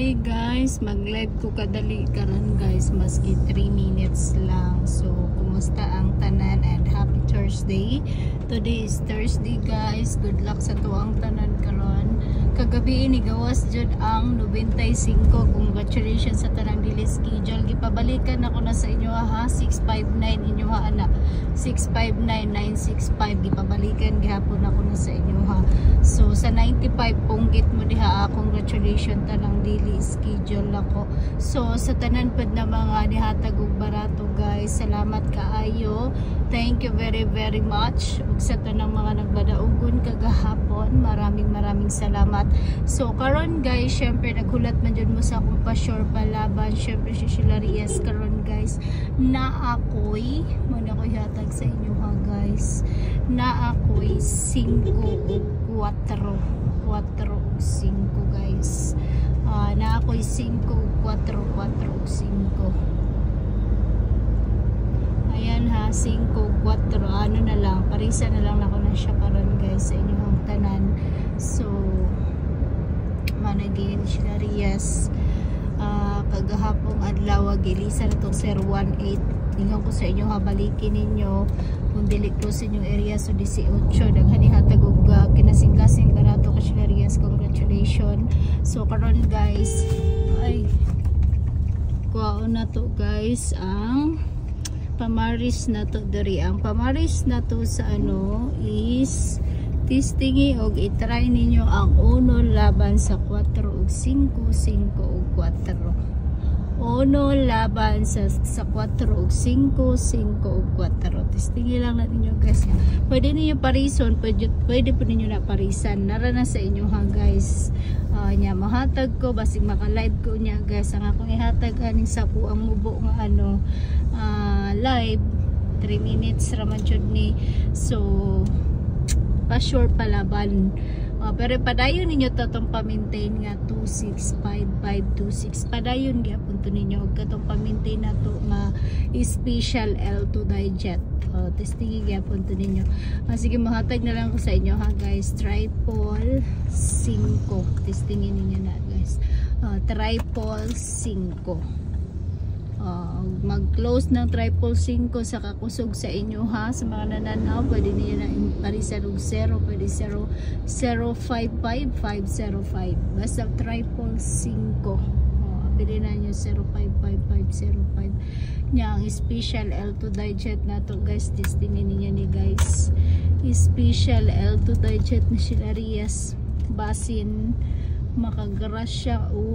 Thursday guys, mag-live ko kadali karon guys, maski 3 minutes lang. So, kumusta ang tanan and happy Thursday. Today is Thursday guys. Good luck sa tuwang tanan karon. Kagabi ni gawas jud ang 95. Congratulations sa tanang dili schedule. Gipabalikan ako na sa inyo ha. 659 inyo ha ana. 659965 gipabalikan gihapon ako na sa inyo ha. So sa 95 punggit mo diha, congratulations tanang dili schedule ako. So sa tanan pud na mga nihatag og barato guys, salamat kaayo. Thank you very much. Ug sa tanang mga nagbadaugon kagahapon, maraming salamat. So karon guys, syempre naghulat man jud mo sa akong pa-sure palaban. Syempre si Sheila Reyes karon guys, na ako'y muna ko hatag sa inyo ha guys, na ako'y 5 o 4 o 5 guys. Na ako'y 5 o 4 o 5. Ayan ha, 5 o 4, ano na lang, parisa na lang ako na siya karon guys sa inyong tanan. So managin Sheila Reyes kagahapong adlaw gilisa na itong 018. Tingnan ko sa inyo ha, balikin ninyo kung dili ko sa inyong area. So 18 daghani hatag og kinasing-kasing barato ka Sheila Reyes, congratulations. So karon guys ay kuwaon na to guys ang pamaris na to diri. Ang pamaris na to sa ano is testingi og i-try ninyo ang uno laban sa 4 ug 5, 5 ug 4. Uno laban sa 4 ug 5, 5 ug 4. Testingi lang na ninyo guys. Pwede ninyo parison, pwede po ninyo na parisan. Nara na sa inyo ha guys. Nya mahatag ko basig maka-live ko nya guys. Ang akong ihatag aning sa ang mubo nga ano live 3 minutes raman jud ni. So pa-sure palaban. Pero padayon ninyo tatong pa-maintain nga 265,526. Padayon gyapon to ninyo og katong pa-maintain na to nga special L2 digit. Testing gyapon to ninyo. Sige, mahatag na lang ko sa inyo ha guys. Triple 5. Testingin ninyo na guys. Triple 5. Mag-close ng triple 5 sa kakusog sa inyo ha. Sa mga nananaw, pwede niyo na parisan og 0, pwede 055 505. Basta triple 5. Pili na nyo 055505. Nya ang special L2 digit na to guys. Testingin niyo ni guys. Special L2 digit na Sheila Reyes. Basin makagrasya or